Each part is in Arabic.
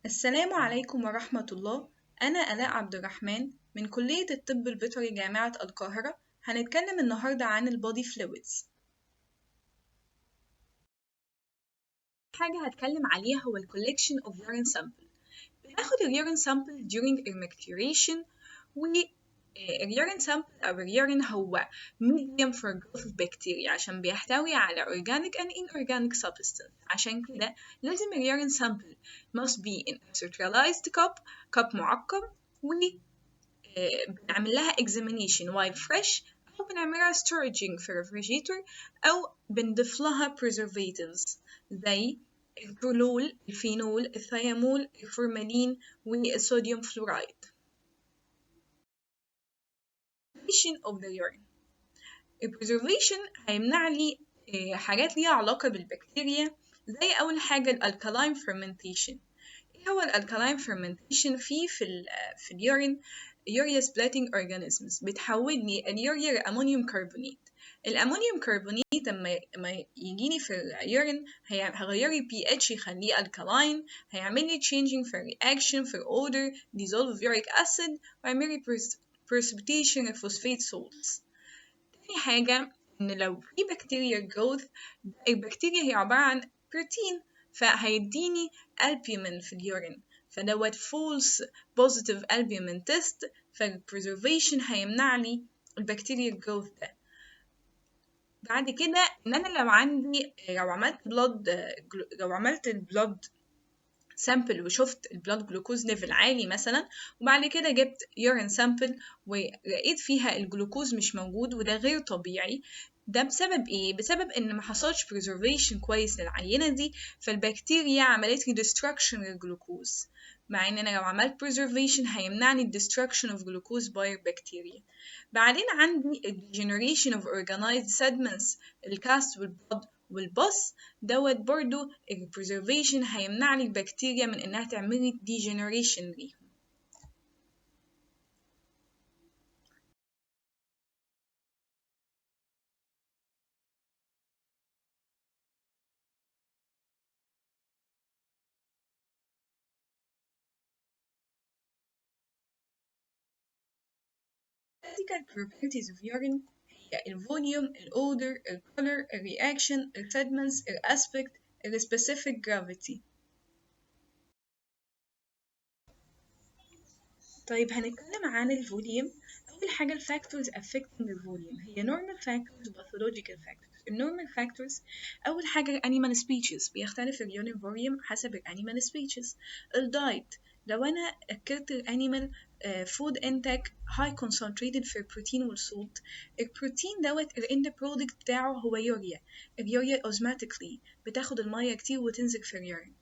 السلام عليكم ورحمة الله. أنا آلاء عبد الرحمن من كلية الطب البيطري جامعة القاهرة. هنتكلم النهاردة عن البودي فلويدز. حاجة هتكلم عليها هو collection of urine sample. بناخد urine sample during maturation، والurine sample أو urine هو medium for growth of bacteria عشان بيحتوي على organic and inorganic substance. عشان كده لازم urine sample must be in a sterilized cup معقم، بنعمل لها examination while fresh، أو بنعملها storaging في refrigerator، أو بنضيف لها preservatives زي الكلول، الفينول، الثيامول، الفورمالين، والصوديوم فلورايد. preservation of the urine. البريزرفيشن هيمنع لي حاجات ليها علاقة بالبكتيريا، زي أول حاجة الالكالاين fermentation. ايه هو الالكالاين fermentation؟ في اليورين يوريا splitting organisms بتحول لي اليوريا لأمونيوم كربونات. الأمونيوم كربونات لما يجيني في اليورين هيغير لي pH يخليه alkaline، هيعمل لي changing في reaction في order dissolve uric acid، ويعمل لي precipitation phosphate salts. تاني حاجة إن لو في بكتيريا growth، البكتيريا هي عبارة عن بروتين، فهيديني albumin في اليورين، فدوت false positive albumin test، فالpreservation هيمنع لي البكتيريا growth ده. بعد كده إن أنا لو عملت البلود سامبل وشفت البلاد جلوكوز ليفل عالي مثلا، وبعد كده جبت يورين سامبل ولقيت فيها الجلوكوز مش موجود وده غير طبيعي، ده بسبب ايه؟ بسبب ان ما حصلش preservation كويس للعينة دي، فالبكتيريا عملت لي destruction للجلوكوز، مع ان انا لو عملت preservation هيمنعني destruction of glucose by bacteria. بعدين عندي degeneration of organized sediments، الكاست والبلد والبص، دوت برضو البريزرفيشن هيمنع لي البكتيريا من انها تعمل لي degeneration ليهم. Physical properties of urine هي الفوليوم، الأودر، الكولر، الرياكشن، السيدمنتس، الأسبكت، السبيسيفيك جرافيتي. طيب هنتكلم عن الفوليوم. أول حاجة الفاكتورز affecting الفوليوم هي normal factors و pathological factors. النورمال factors أول حاجة الأنيمال species، بيختلف اليورين فوليوم حسب الأنيمال species. الدايت، لو أنا أكلت الأنيمال food intake high concentrated في البروتين والسولت، البروتين دوت الإند برودكت بتاعه هو يوريا، اليوريا osmotically بتاخد المية كتير وتنزل في اليورين.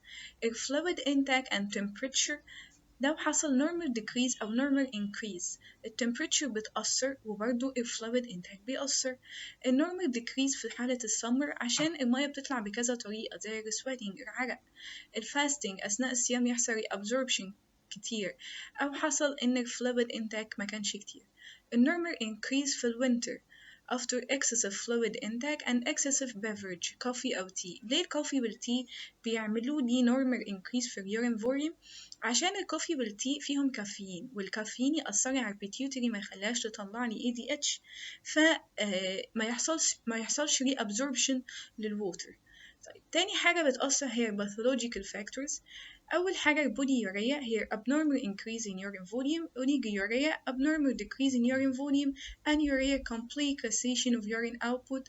الفلويد intake and temperature، لو حصل normal decrease أو normal increase التمبريتشر بتأثر، وبرضو الفلويد intake بيأثر. الnormal decrease في حالة السمر عشان المية بتطلع بكذا طريقة زي السويتنج، العرق. الفاستنج أثناء الصيام يحصل absorption كتير، أو حصل إن الفلويد intake ما كانش كتير. الnormal increase في الوينتر after excessive fluid intake and excessive beverage coffee أو tea. ليه الكوفي والتي بيعملوا لي normal increase في اليورين فوليوم؟ عشان الكوفي والتي فيهم كافيين، والكافيين يأثر على البيتيوتري ما يخليهاش تطلع لي ADH، ما يحصلش ري absorption للووتر. طيب تاني حاجة بتأثر هي pathological factors. أول حاجة البوليوريا هي abnormal increase in urine volume، oliguria abnormal decrease in urine volume، anuria complete cessation of urine output.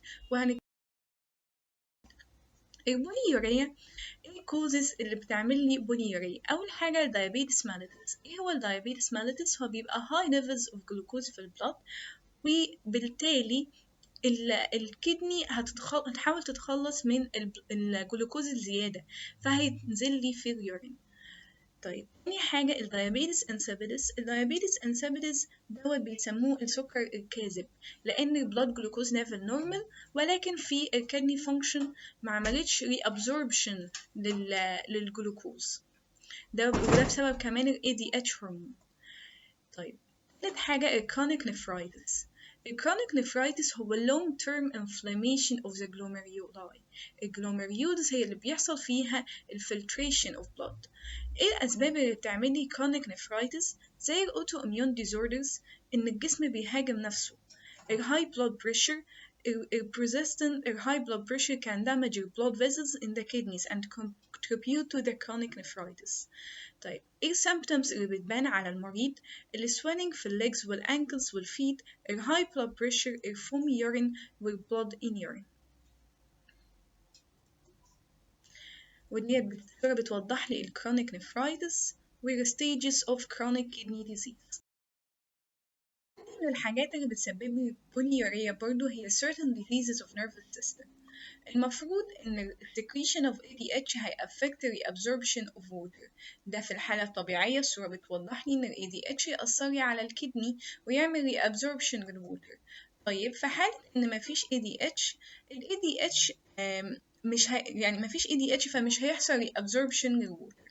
البوليوريا ايه الكوزز اللي بتعمل لي بوليوريا؟ أول حاجة الدايابيتس mellitus. ايه هو الدايابيتس mellitus؟ هو بيبقى high levels of glucose في البلد، وبالتالي الكدني هتحاول تتخلص من الجلوكوز الزيادة، فهينزل لي في اليورين. طيب تاني حاجة الدايابيتس insipidus. الدايابيتس insipidus دوت بيسموه السكر الكاذب، لأن البلاد جلوكوز ليفل نورمال، ولكن في الكدني فانكشن ما عملتش ري absorption للجلوكوز ده، وده بسبب كمان ال ADH هرمون. طيب تالت حاجة الكرونيك نفرايتس. الكرونيك نفرايتس هو long term inflammation of the glomeruli. الجلوميريولز هي اللي بيحصل فيها الفلتريشن of blood. ايه الأسباب اللي بتعمل لي chronic nephritis؟ زي الأوتو immune disorders، إن الجسم بيهاجم نفسه. الهاي blood pressure، persistent high blood pressure can damage your blood vessels in the kidneys and contribute to the chronic nephritis. طيب ايه symptoms اللي بتبان على المريض؟ swelling في legs والankles والفيت، high blood pressure، foamy urine والblood in urine. ودي بالصورة بتوضح لي chronic nephritis و stages of chronic kidney disease. من الحاجات اللي بتسبب لي polyuria برضو هي certain diseases of nervous system. المفروض إن ال secretion of ADH هي affect the reabsorption of water. ده في الحالة الطبيعية الصورة بتوضح لي إن ال ADH يأثر لي على الكدني ويعمل reabsorption للwater. طيب في حالة إن مفيش ADH، ال ADH مش يعني مفيش ADH فمش هيحصل reabsorption للwater.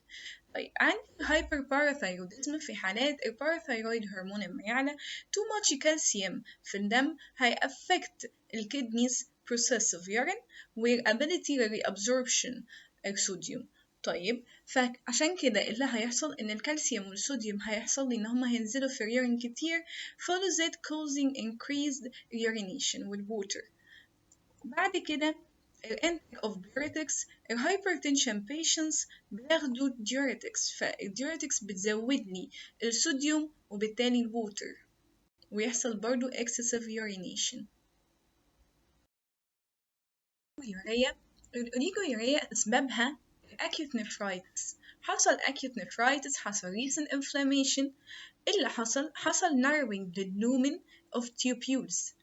طيب عندي hyperparathyroidism في حالات الباراثايرويد هرمون لما يعلى too much calcium في الدم هي affect الكدنيز process of urine والability للreabsorption الصوديوم. طيب فعشان كده اللي هيحصل ان الكالسيوم والصوديوم هيحصل لي ان هما هينزلوا في اليورين كتير follows it causing increased urination والwater. بعد كده الانتك of diuretics، الهايبرتنشن patients بياخدوا diuretics، فالdiuretics بتزود لي الصوديوم وبالتالي الووتر ويحصل برضو excessive urination. الأوليجوريا أسبابها acute nephritis. حصل acute nephritis، حصل recent inflammation. اللي حصل narrowing للlumen of tubules،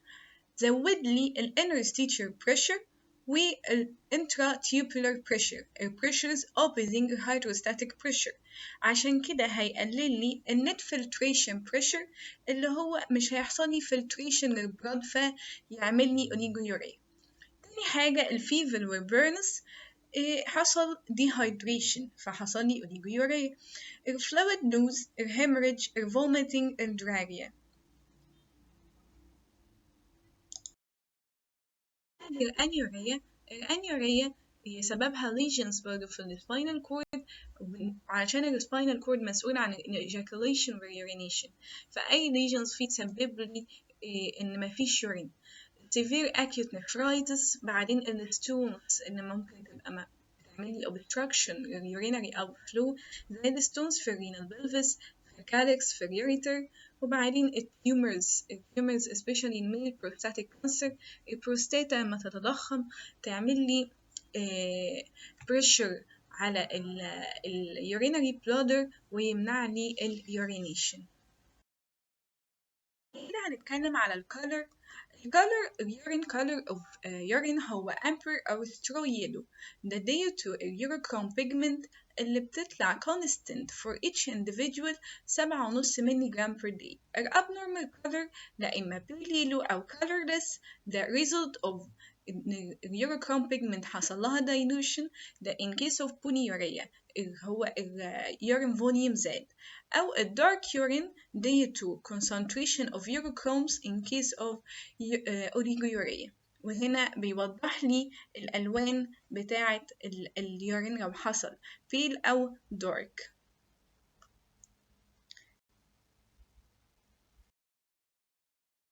زود لي interstitial pressure والintratubular pressure، pressures opposing hydrostatic pressure. عشان كده هيقلل لي النت filtration pressure اللي هو مش هيحصل لي filtration للبلد فيعمل لي oliguria. تاني حاجة الفيفر والبرنس، حصل dehydration فحصل لي oliguria. الفلويد lose، الهemorrhage، الvomiting، الdiarrhea. الأنيوريا هي سببها lesions برضه في السباينال كورد، علشان السباينال كورد مسؤول عن ejaculation و urination، فأي lesions فيه تسبب لي إن مفيش urine. severe acute nephritis، بعدين الستونز اللي ممكن تبقى تعمل لي obstruction urinary outflow زي الستونز في الرينال pelvis، في الكالكس، في اليوريتر. وبعدين التيومرز especially in male prostatic cancer، البروستاتا لما تتضخم تعمل لي pressure على ال urinary bladder ويمنع لي ال urination. هنا هنتكلم على الcolor. urine color of urine هو amber أو straw yellow. ده due to urochrome pigment اللي بتطلع constant for each individual 7.5 ملي جرام per day. abnormal color لا إما pale yellow أو colorless، the result of urochrome pigment حصل لها dilution. ده in case of polyuria هو urine volume زاد، أو dark urine due to concentration of urochromes in case of oliguria. وهنا بيوضح لي الألوان بتاعة اليورين لو حصل pale أو dark.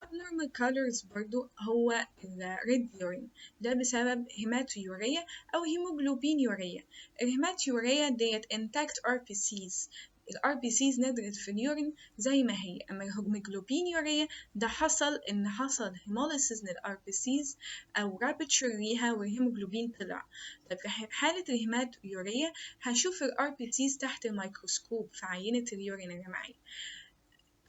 abnormal colors برضو هو red urine، ده بسبب هيماتويوريا أو هيموجلوبينيوريا. الهيماتويوريا ديت intact RBCs، ال RBCs نزلت في اليورين زي ما هي. أما الهيموجلوبينيوريا ده حصل هيموليسيس لل RBCs أو رابتشر ليها والهيموجلوبين طلع. طب في حالة الهيماتويوريا هشوف ال RBCs تحت الميكروسكوب في عينة اليورين اللي معايا.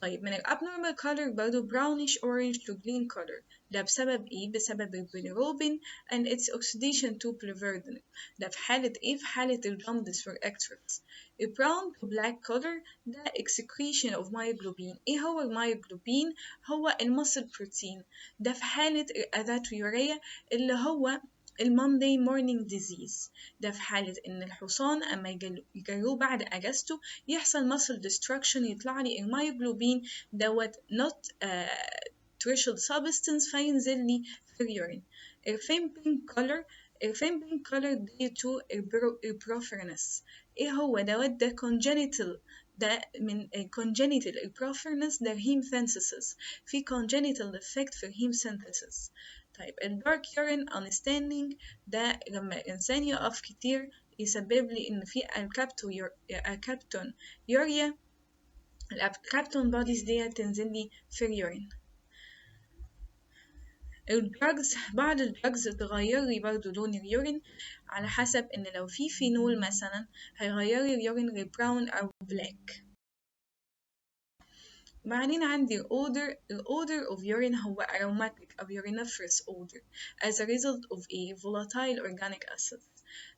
طيب من الابنورمال color برضه brownish orange to green color، ده بسبب ايه؟ بسبب البيليروبين and its oxidation to biliverdin. ده في حالة ايه؟ في حالة الجوندس for extras. brown to black color ده excretion of myoglobin. ايه هو الميوجلوبين؟ هو المسل بروتين. ده في حالة الأذاتوريا اللي هو الماندي مورنينج ديزيز. ده في حالة إن الحصان أما يجروه بعد أجازته يحصل muscle destruction، يطلع لي الميوجلوبين دوت not threshold substance فينزل لي في اليورين. الفين pink color، الفين pink color due to preference. ايه هو ده congenital، ده من congenital preference ده heme synthesis، في congenital defect في heme synthesis. طيب dark urine unstaining ده لما الإنسان يقف كتير يسبب لي إن في الكابتون يوريا، الكابتون بوديز دي تنزل لي في اليورين. الدراجز، بعض الدراجز تغير لي برضو لون اليورين على حسب إن لو في فينول مثلا هيغير لي اليورين لبراون أو بلاك. بعدين عندي odor of urine هو aromatic أو uriniferous odor as a result of a volatile organic acid.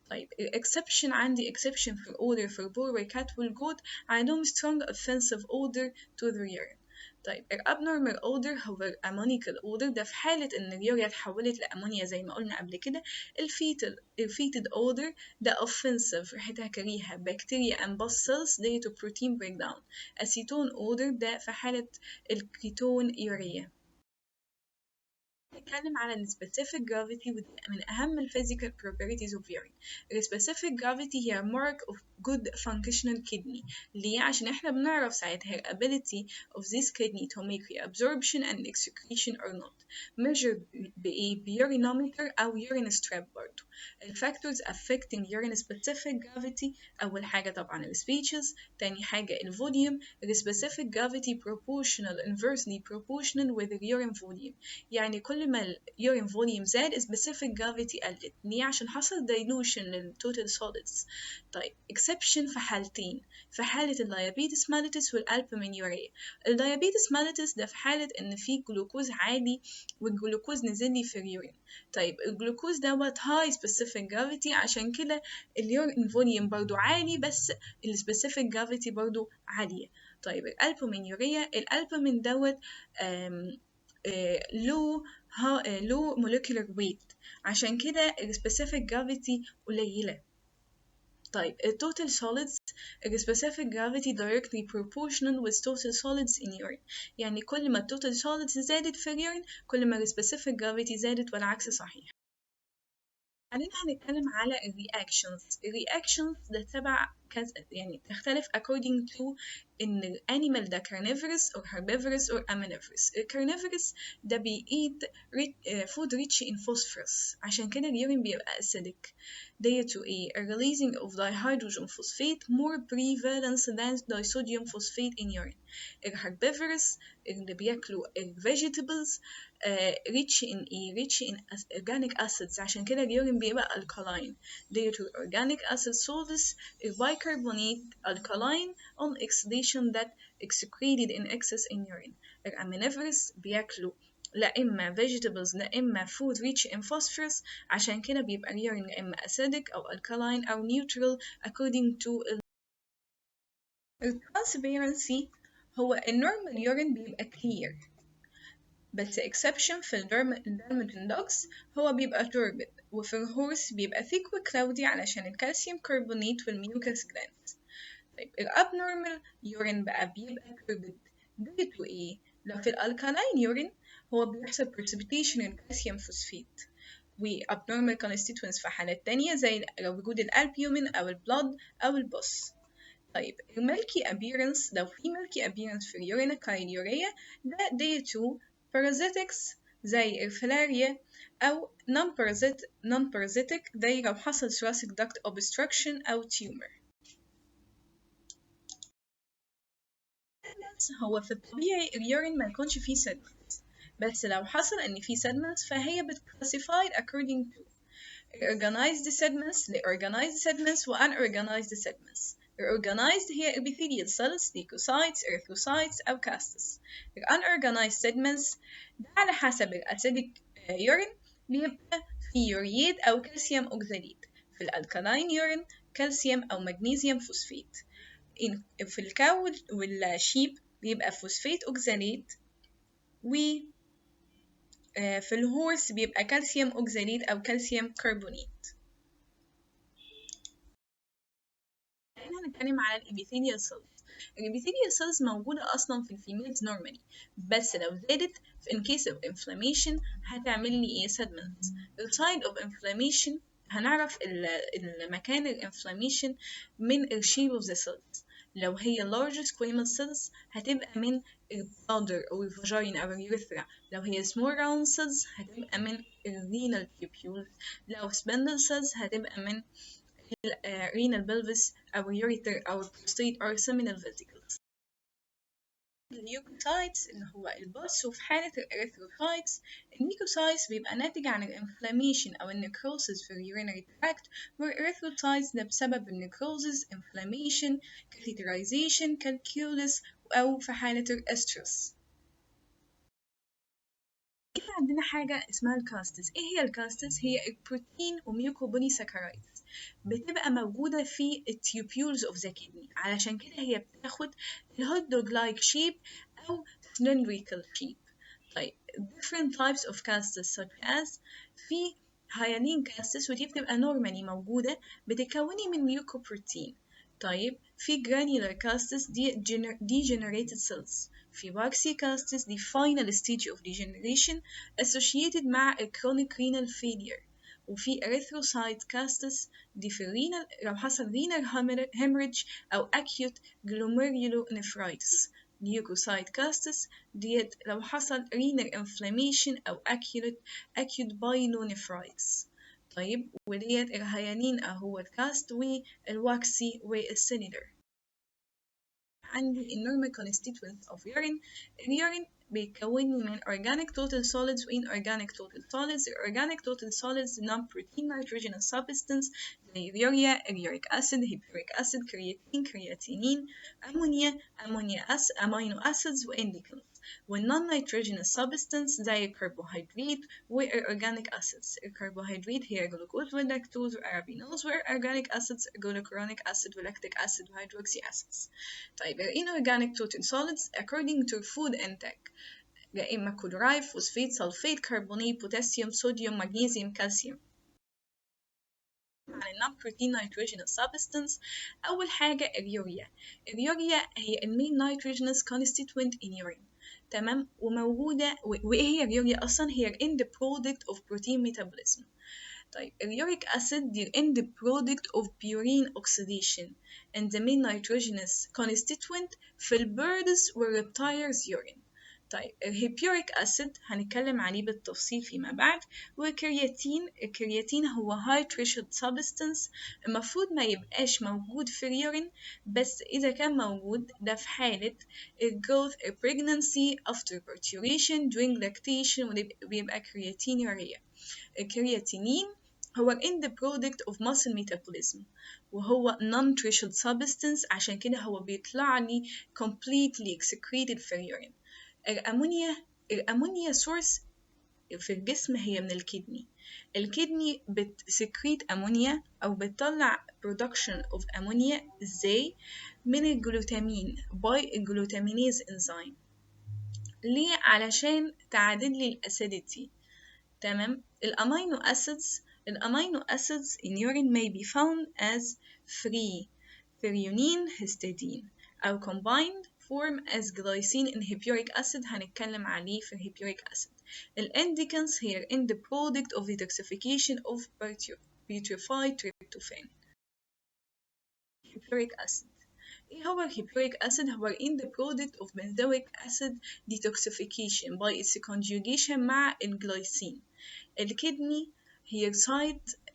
طيب exception، عندي exception في odor في البول والكات والجود عندهم strong offensive odor to the urine. طيب abnormal odor هو ammonical odor ده في حالة إن اليوريا اتحولت لأمونيا زي ما قلنا قبل كده. الفيتد odor ده offensive ريحتها كريهة bacteria and bus cells due to protein breakdown. acetone odor ده في حالة الكيتون يوريا. نتكلم على ال specific gravity ودي من أهم ال physical properties of urine. ال specific gravity هي mark of good functional kidney. ليه؟ عشان احنا بنعرف ساعتها ال ability of this kidney to make reabsorption and excretion or not. measured بإيه؟ urinometer أو urine strap برضه. ال factors affecting urine specific gravity، أول حاجة طبعا ال species، تاني حاجة ال volume. ال specific gravity proportional inversely proportional with the urine volume. يعني كل ما ال urine volume زاد specific gravity قلت. ليه؟ عشان حصل dilution لل total solids. طيب exception في حالتين، في حالة ال diabetes mellitus وال albuminuria. ال diabetes mellitus ده في حالة إن في جلوكوز عالي والجلوكوز نزل لي في اليورين. طيب الجلوكوز دوت high specific gravity عشان كده ال urine volume برضو عالي بس ال specific gravity برضو عالية. طيب الالبومينيوريا، الالبومين دوت low molecular weight عشان كده ال specific gravity قليلة. طيب ال total solids، ال specific gravity directly proportional with total solids in urine. يعني كل ما ال total solids زادت في اليورين كل ما ال specific gravity زادت والعكس صحيح. بعدين هنتكلم على ال reactions. ال reactions ده تبع كذا، يعني تختلف according to إن ال animal ده carnivorous or herbivorous or omnivorous. ال carnivorous ده بيeat food rich in phosphorus عشان كده اليورين بيبقى acidic due to a releasing of dihydrogen phosphate more prevalence than disodium phosphate in urine. ال herbivorous اللي بياكلوا ال vegetables rich in organic acids عشان كده اليورين بيبقى alkaline due to organic acid salts bicarbonate alkaline on oxidation that excreted in excess in urine. الامiniferous بياكلوا لا إما vegetables لا إما food rich in phosphorus عشان كده بيبقى اليورين لا إما acidic أو alkaline أو neutral according to transparency. هو الnormal urine بيبقى clear بس exception في الدرماتين دوجز هو بيبقى turbid، وفي الهورس بيبقى thick وcloudy علشان الكالسيوم كربونات والميوكس جلاندز. طيب الابنورمال يورين بقى بيبقى turbid due to ايه؟ لو في الالكالاين يورين هو بيحصل precipitation الكالسيوم فوسفات و abnormal constituents في حالات تانية زي لو وجود الالبيومين أو البلود أو البوس. طيب الميلكي appearance، لو في ميلكي appearance في اليورينوكايليوريا ده due to parasitics زي الفلاريا أو non-parasitic زي لو حصل thoracic duct obstruction أو tumor. هو في الطبيعي اليورين ما يكونش فيه sediments، بس لو حصل إن فيه sediments فهي بتclassified according to organized sediments organized sediments و unorganized sediments. الorganized هي epithelial cells leukocytes erythrocytes أو castes. unorganized sediments ده على حسب الأسيدك urine بيبقى في يوريات أو كالسيوم أوكزاليت، في الألكالاين يورين كالسيوم أو مغنيسيوم فوسفات. في الكاو والشيب بيبقى فوسفات أوكزاليت، و في الهورس بيبقى كالسيوم أوكزاليت أو كالسيوم كربونات. نتكلم على الابيثيليال سيلز. الابيثيليال سيلز موجودة أصلا في الفيميلز نورمالي، بس لو زادت in case of inflammation هتعمل لي ايه؟ sediments. the site of inflammation هنعرف المكان الانفلاميشن من ال shape of the cells. لو هي large squamous cells هتبقى من البلادر أو الفاجينا أو اليوريثرا. لو هي small round cells هتبقى من الرينال tubules. لو spindle cells هتبقى من renal pelvis أو اليوريتر أو البروستيت أو seminal vesicles. الليوكوسايتس اللي هو البص، وفي حالة الإريثروسايتس الليوكوسايتس بيبقى ناتج عن الانفلاميشن أو النكروسيس في اليورينري تراكت، والإريثروسايتس ده بسبب النكروسيس، inflammation، catheterization، calculus، أو في حالة الأستروس. عندنا حاجة اسمها الكاستس. ايه هي الكاستس؟ هي البروتين وميوكوبوني ساكرايدز، بتبقى موجودة في التيوبيولز اوف ذا كدني، علشان كده هي بتاخد الهوت دوج لايك شيب أو cylindrical shape. طيب different types of castes such as في هيالين كاستس، ودي بتبقى نورمالي موجودة بتتكوني من ميوكوبروتين. طيب في granular castes دي degenerated cells. في waxy castes دي final stage of degeneration associated مع chronic renal failure. وفي erythrocyte castes دي في renal لو حصل renal hemorrhage أو acute glomerulonephritis. leukocyte castes ديت لو حصل renal inflammation أو acute pyelonephritis. طيب وديت الهيانين أهو الكاست والواكسي والسيلولر. عندي النورمال constituents of urine. اليورين بيتكون من organic total solids و inorganic total solids. organic total solids non-protein nitrogenous substance زي اليوريا، uric acid، hippuric acid، creatinine، amino acids و endocynes. والnon nitrogenous substance زي الكربوهيدرات والorganic acids. الكربوهيدرات هي جلوكوز واللاكتوز والأرابينوز، والorganic acids glucuronic acid والlactic acid وhydroxy acids. طيب inorganic total solids according to food intake يا إما chloride، phosphate، sulfate، carbonate، potassium، sodium، magnesium، calcium. عن non-protein nitrogenous substance أول حاجة اليوريا. اليوريا هي المين nitrogenous constituent in urine. تمام، وموجودة وإيه هي اليوريا أصلا؟ هي end product of protein metabolism. طيب اليوريك acid دي end product of purine oxidation and the main nitrogenous constituent في البيردز والريبتايلز urine. طيب الهيبيوريك أسيد هنتكلم عليه بالتفصيل فيما بعد. الكرياتين هو high threshold substance، المفروض ما يبقاش موجود في اليورين، بس إذا كان موجود ده في حالة growth pregnancy after parturition during lactation وبيبقى كرياتينيوريا. الكرياتينين هو end product of muscle metabolism وهو non-threshold substance، عشان كده هو بيطلع لي completely excreted في اليورين. الأمونيا source في الجسم هي من الكدني. الكدني بتسكريت أمونيا أو بتطلع production of أمونيا إزاي؟ من الجلوتامين by الجلوتامينيز enzyme. ليه؟ علشان تعادل لي الأسيديتي. تمام. الأمينو acids in urine may be found as free threonine histidine أو combined form as glycine and hippuric acid هنتكلم عليه في الهيبيوريك acid. الإنديكنز هي end product of detoxification of putrefied tryptophan. hippuric acid. إيه هو الهيبيوريك acid؟ هو end product of benzoic acid detoxification by its conjugation مع الجلايسين. الكدني هي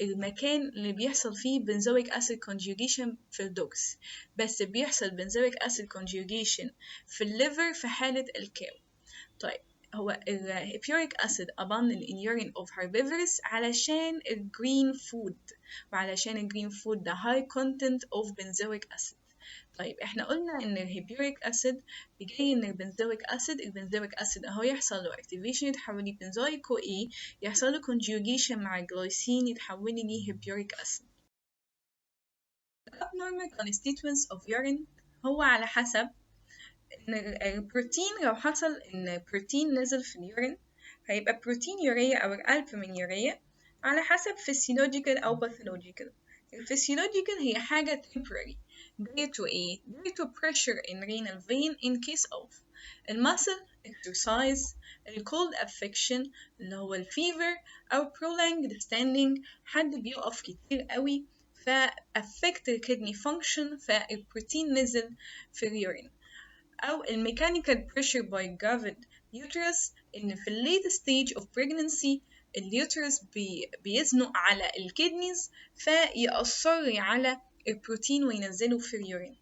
المكان اللي بيحصل فيه benzoic acid conjugation في الدوكس، بس بيحصل benzoic acid conjugation في الليفر في حالة الكاو. طيب هو الهيبيوريك acid abundant in urine of herbivores علشان الجرين فود، وعلشان الجرين فود ده high content of benzoic acid. طيب احنا قلنا ان الهيبيوريك اسيد بيجي من البنزويك اسيد اهو يحصل له اكتيفيشن يتحول لي بنزويك كو اي، يحصل له conjugation مع الجلايسين يتحول لي هيبيوريك اسيد. abnormal constituents of urine هو على حسب ان البروتين، لو حصل ان البروتين نزل في اليورين هيبقى بروتين يوريا او الالبومين يوريا على حسب physiological او pathological. الفسيولوجيكال هي حاجة temporary due to ايه؟ due to pressure in renal vein in case of المسل exercise الcold affection اللي هو الفيفر أو prolonged standing حد بيقف كتير قوي affect الكدني function فالبروتين نزل في اليورين أو الميكانيكال pressure by gravid uterus إن في الليت stage of pregnancy اليوترس بيزنق على الكدنيز فيأثر على البروتين وينزله في اليورين.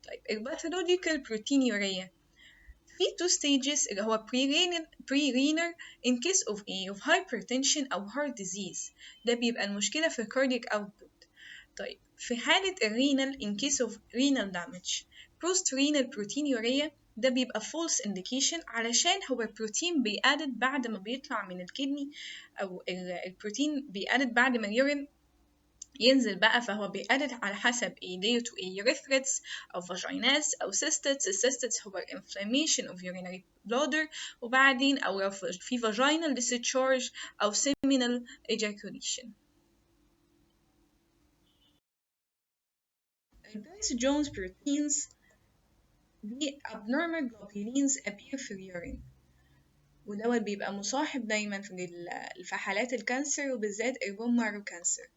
طيب الباثولوجيكال بروتينيوريا في two stages اللي هو pre-renal in case of A of hypertension أو heart disease ده بيبقى المشكلة في cardiac output. طيب في حالة الرينال in case of renal damage post-renal proteinuria ده بيبقى false indication علشان هو البروتين بيأدد بعد ما بيطلع من الكدني أو البروتين بيأدد بعد ما اليورين ينزل بقى فهو بيأدد على حسب ايه due to ايه urethritis أو vaginas أو cystids الcystids هو inflammation of urinary bladder وبعدين أو لو في vaginal discharge أو seminal ejaculation. Bence Jones proteins دي abnormal globulins appear في اليورين ودوت بيبقى مصاحب دايما في حالات الكانسر وبالذات البون مارو كانسر.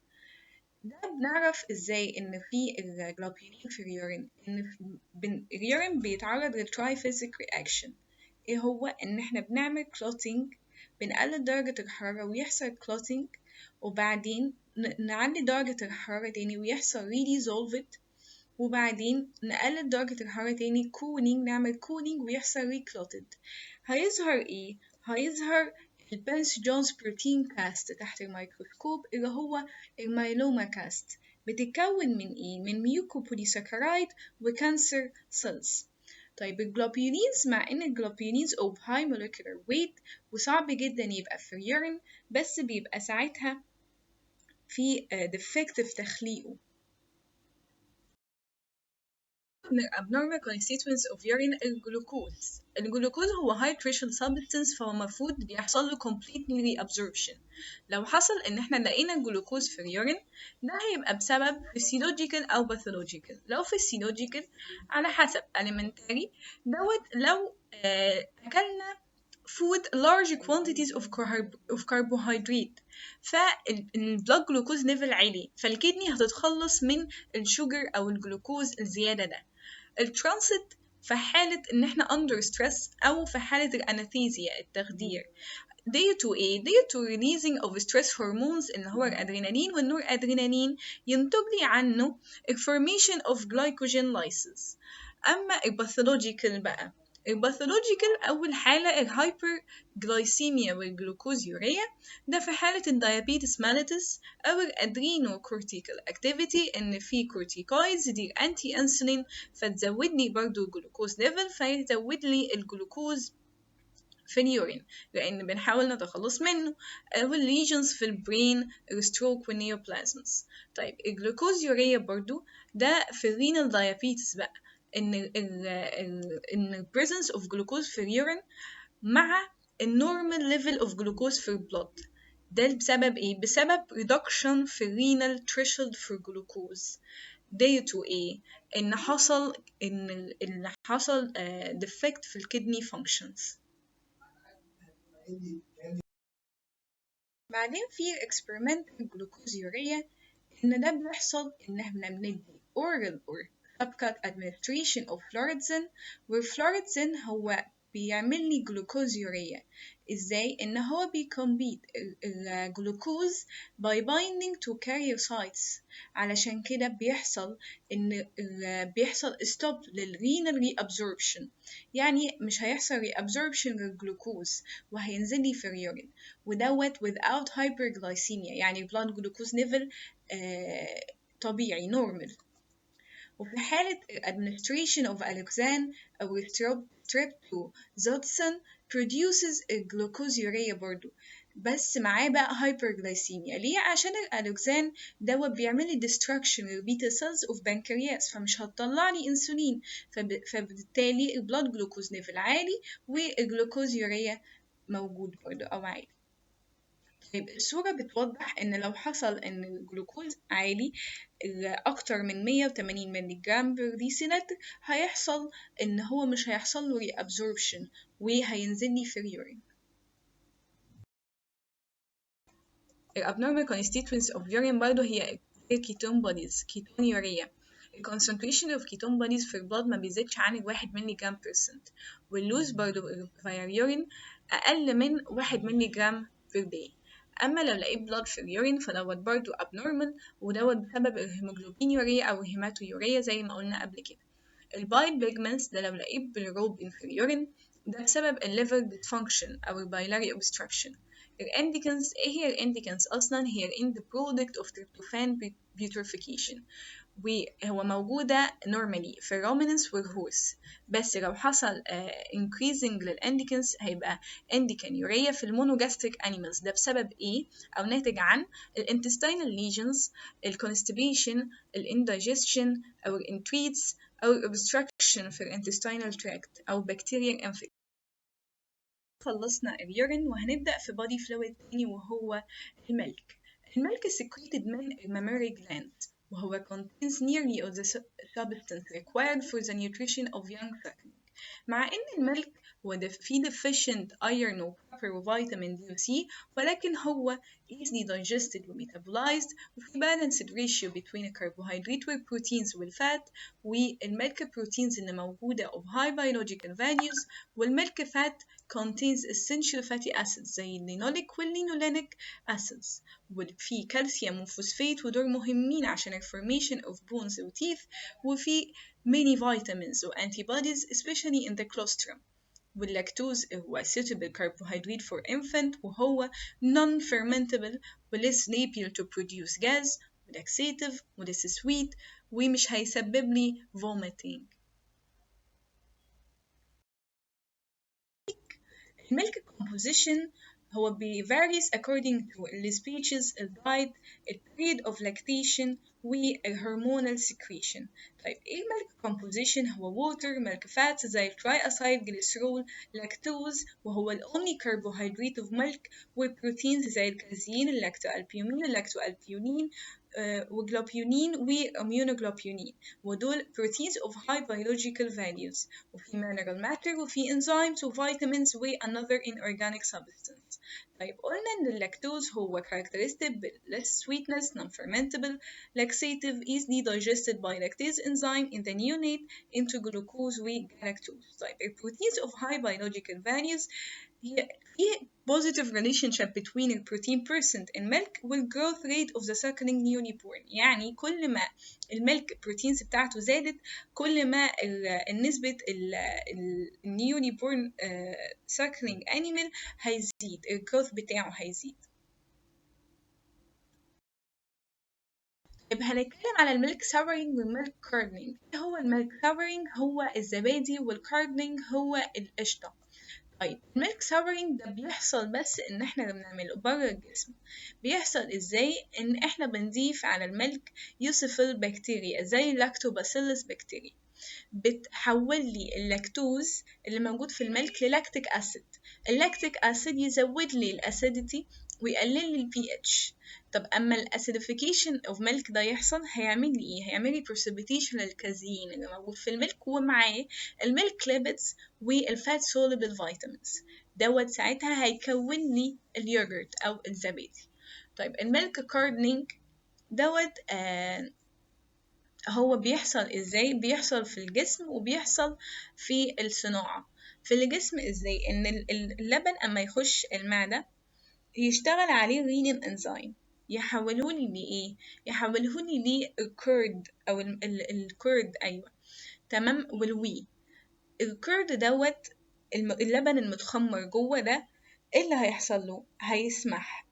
ده بنعرف ازاي ان في الجلوبولين في اليورين ان اليورين بيتعرض للترايفيزيك رياكشن ايه هو ان احنا بنعمل كلوتينج بنقلل درجة الحرارة ويحصل كلوتينج وبعدين نعلي درجة الحرارة تاني ويحصل ريديزولفد وبعدين نقلل درجة الحرارة تاني كولينج نعمل كولينج ويحصل ريكلوتد. هيظهر ايه؟ هيظهر البنس جونز بروتين كاست تحت الميكروسكوب اللي هو الميلوما كاست بتتكون من ايه؟ من ميوكوبوليساكرايد وكانسر سيلز. طيب الجلوبولينز مع ان الجلوبولينز of high molecular weight وصعب جدا يبقى في اليورين بس بيبقى ساعتها في defect في تخليقه. من abnormal constituents of urine الجلوكوز هو high threshold substance فهو المفروض بيحصل له completely reabsorption. لو حصل ان احنا لقينا الجلوكوز في اليورين ده هيبقى بسبب physiological او pathological. لو physiological على حسب elementary دوت لو اكلنا food large quantities of carbohydrate فالبلاد جلوكوز ليفل عالي فالكدني هتتخلص من الشوجر او الجلوكوز الزيادة ده. الترانسيت في حالة إن إحنا under stress أو في حالة الأناثيزيا التخدير due to إيه؟ due to releasing of stress hormones اللي هو الأدرينالين والنور أدرينالين ينتج لي عنه formation of glycogen lysis. أما الباثولوجيكال بقى الباثولوجيكال أول حالة الهايبر جلايسيميا والجلوكوزيوريا ده في حالة الديابيتس ماليتس أو الأدرينو كورتيكال أكتيفيتي إن في كورتيكويدز دي أنتي أنسولين فتزود لي برضو الجلوكوز ليفل فيزود لي الجلوكوز في اليورين لأن بنحاول نتخلص منه أو الليجنز في البرين الستروك والنيوبلازمز. طيب الجلوكوزيوريا برضو ده في الرينال دايابيتس بقى إن presence of glucose في اليورين مع النورمال ليفل of glucose في البلود ده بسبب ايه؟ بسبب reduction في renal threshold for glucose due to ايه؟ ان حصل defect في الكدني functions. بعدين في experimental glucosuria ان ده بيحصل ان احنا بندي oral or subcut administration of fluorescein والفلوريدزين هو بيعمل لي جلوكوزيوريا ازاي ان هو بيكمبيت الجلوكوز by binding to carrier sites علشان كده بيحصل ان بيحصل stop للرينال reabsorption يعني مش هيحصل reabsorption للجلوكوز وهينزل لي في اليورين ودوت without hyperglycemia يعني blood glucose level طبيعي normal. وفي حالة administration of alloxan أو streptozotocin produces glucosuria برضو بس معاه بقى hyperglycemia ليه؟ عشان الألوكسان دوت بيعمل لي destruction للبيتا cells of pancreas فمش هتطلع لي انسولين فبالتالي البلاد جلوكوز ليفل عالي والجلوكوزيوريا موجود برضو أو عالي. طيب الصورة بتوضح إن لو حصل إن الجلوكوز عالي أكتر من 180 مللي جرام بر ديسيلتر، هيحصل إن هو مش هيحصل له reabsorption وهينزل لي في اليورين. الابnormal constituents of urine برضه هي ketone bodies ketonuria. ال concentration of ketone bodies في البلد ما بيزيدش عن 1 مللي جرام percent، واللوز برضه via urine أقل من 1 مللي جرام per day. أما لو لقيت blood في اليورين فدوت برضه abnormal، ودوت بسبب الهيموجلوبينيوريا أو الهيماتويوريا زي ما قلنا قبل كده. البايل بيجمنتس ده لو لقيت بالروبين في اليورين ده بسبب الليفر ديسفانكشن أو البايلاري obstruction. الانديكنز ايه هي الانديكنز اصلا؟ هي الاند برودكت اوف تريبتوفان بيوتريفيكيشن، وهو موجودة normally في الرومينانس والهورس، بس لو حصل increasing للانديكنز هيبقى انديكانيوريا في المونوجاستريك انيمالز. ده بسبب ايه؟ او ناتج عن الانتستينال ليجنز، الكونستيبيشن، الاندايجيشن او الانتريتس او الابستراكشن في الانتستينال تراكت او بكتيريال انفكشن. خلصنا اليورين وهنبدأ في body fluid تاني وهو الملك. الملك secreted من الماماري gland، وهو contains nearly all the substance required for the nutrition of young suckling. مع إن الملك هو فيه deficient iron و copper و vitamin D و C، ولكن هو easily digested و metabolized، وفي balanced ratio between الكربوهيدرات والبروتينز والفات، والملك proteins اللي موجودة of high biological values، والملك fat contains essential fatty acids زي اللينوليك واللينولينيك acids، وفي كالسيوم وفوسفات ودول مهمين عشان ال formation of bones و teeth، وفي many vitamins و antibodies especially in the colostrum. واللاكتوز هو suitable carbohydrate for infant، وهو non-fermentable و less liable to produce gas و laxative و less sweet ومش هيسبب لي vomiting. الملك composition هو varies according to the species, the diet, the period of lactation والهرمونال secretion. طيب ايه الملك composition؟ هو water، ملك fats زي triacid glycerol، لاكتوز وهو ال only carbohydrate of milk، والبروتينز زي الكازيين، اللاكتوالبيومين، اللاكتوالبيونين وجلوبيونين واميونوجلوبيونين، ودول proteins of high biological values، وفي mineral matter وفي enzymes وفيتامينز و another inorganic substance. طيب قلنا إن اللاكتوز هو characteristic ب less sweetness, non-fermentable, laxative, easily digested by lactase enzyme in the neonate into glucose و galactose. طيب proteins of high biological values هي في positive relationship between the protein percent in milk وال growth rate of the suckling newly born. يعني كل ما الملك proteins بتاعته زادت كل ما النسبة newly born suckling animal هيزيد، ال growth بتاعه هيزيد. طيب هنتكلم على الميلك ساورينج والميلك كاردنينج. ايه هو الميلك ساورينج؟ هو الزبادي، والكاردنينج هو القشطة. طيب الميلك ساورينج ده بيحصل بس ان احنا بنعمله بره الجسم. بيحصل ازاي؟ ان احنا بنضيف على الميلك يوسفل بكتيريا زي اللاكتوباسيلس بكتيريا، بتحول لي اللاكتوز اللي موجود في الميلك للاكتيك اسيد. اللاكتيك اسيد يزود لي الاسيديتي ويقلل لي البي اتش. طب اما الاسيديفيكيشن اوف ميلك ده يحصل هيعمل لي ايه؟ هيعمل لي بريسيبيتيشن للكازيين اللي موجود في الميلك ومعاه الميلك ليبيدز والفات سوليبل فيتامينز، دوت ساعتها هيكون لي اليوجرت او الزبادي. طيب الميلك كاردنينج دوت هو بيحصل ازاي؟ بيحصل في الجسم وبيحصل في الصناعة. في الجسم ازاي؟ ان اللبن اما يخش المعدة يشتغل عليه رينين انزيم يحولهولي لإيه؟ يحولهولي للكرد أو الكرد، أيوة تمام، والوي. الكرد دوت اللبن المتخمر جوه ده إيه اللي هيحصل له؟ هيسمح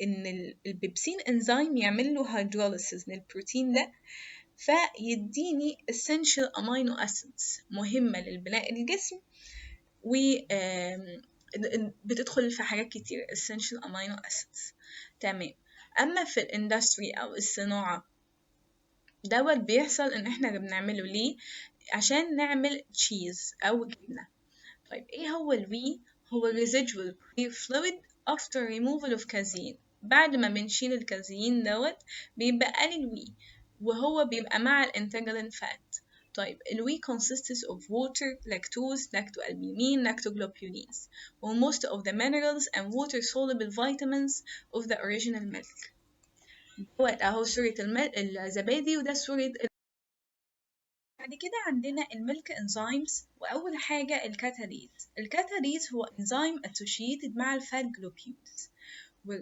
إن البيبسين انزيم يعمل له هيدروليسيس للبروتين ده، فيديني essential amino acids مهمة للبناء الجسم، و بتدخل في حاجات كتير essential amino acids. تمام. أما في الاندستري أو الصناعة دوت بيحصل إن إحنا بنعمله ليه؟ عشان نعمل تشيز أو جبنة. طيب إيه هو الوي؟ هو residual clear fluid after removal of casein. بعد ما بنشيل الكازيين دوت بيبقى لي الوي، وهو بيبقى مع الانتجرال فات. طيب الوي consists of water, lactose, lactoalbumin, lactoglobulins, or most of the minerals and water soluble vitamins of the original milk. دوت اهو صورة الزبادي، وده صورة. بعد كده عندنا الميلك انزيمز، واول حاجة الكاتاليز. الكاتاليز هو انزيم associated مع الفات جلوبيولز،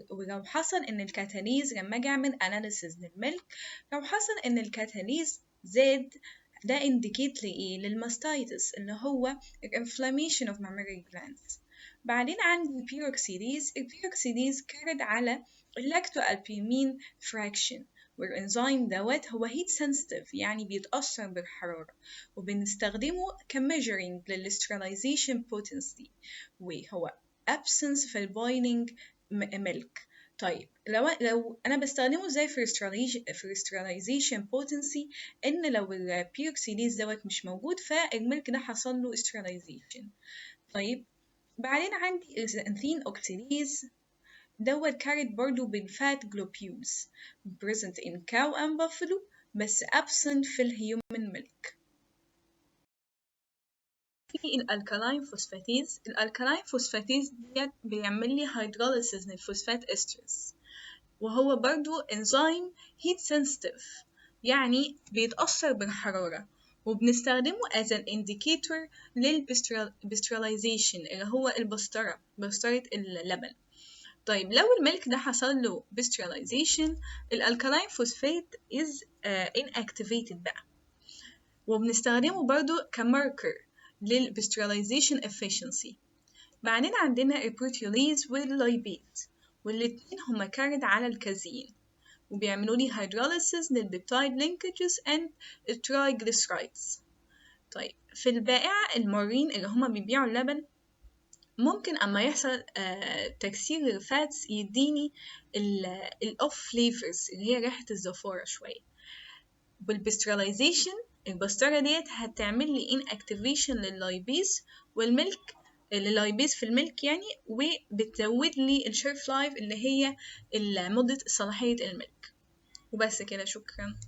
ولو حصل ان الكاتاليز لما اجي اعمل اناليسيز للملك، لو حصل ان الكاتاليز زاد، ده indicate لايه؟ للماستايتس اللي هو inflammation of mammary glands. بعدين عندي البيروكسيديز. البيروكسيديز كارد على اللاكتوالبيمين فراكشن، والانزيم دوت هو heat sensitive، يعني بيتأثر بالحرارة، وبنستخدمه كميجرينج للسترلايزيشن potency، وهو absence في البويلينج ميلك. طيب لو انا بستخدمه ازاي في sterilization potency؟ ان لو البيروكسيديز دوت مش موجود، فالملك ده حصل له sterilization. طيب بعدين عندي الزنثين اوكسيديز، دوت كارد برضو بالفات globules present in cow and buffalo بس absent في الهيومن ميلك. في الالكالاين فوسفاتيز. الالكالاين فوسفاتيز ديت بيعمل لي هيدروليسيس للفوسفات استرس، وهو برضو انزيم heat sensitive، يعني بيتأثر بالحرارة، وبنستخدمه as an indicator للبستراليزيشن اللي هو بسطرة اللبن. طيب لو الملك ده حصل له basteurization، الالكالاين فوسفات is inactivated بقى، وبنستخدمه برضو كماركر للبستراليزيشن efficiency. بعدين عندنا البروتيوليز واللايبيز، والاتنين هما كارد على الكازين، وبيعملوا لي hydrolysis للبيبتايد linkages and triglycerides. طيب في البائعة المارين اللي هما بيبيعوا اللبن، ممكن أما يحصل تكسير الفاتس يديني الأوف فليفرز اللي هي ريحة الزفارة شوية. بالبستراليزيشن البسترة ديت هتعمل لي inactivation لللايبيز والملك، اللايبيز في الملك يعني، وبتزود لي الشيرف لايف اللي هي مدة صلاحية الملك. وبس كده، شكرا.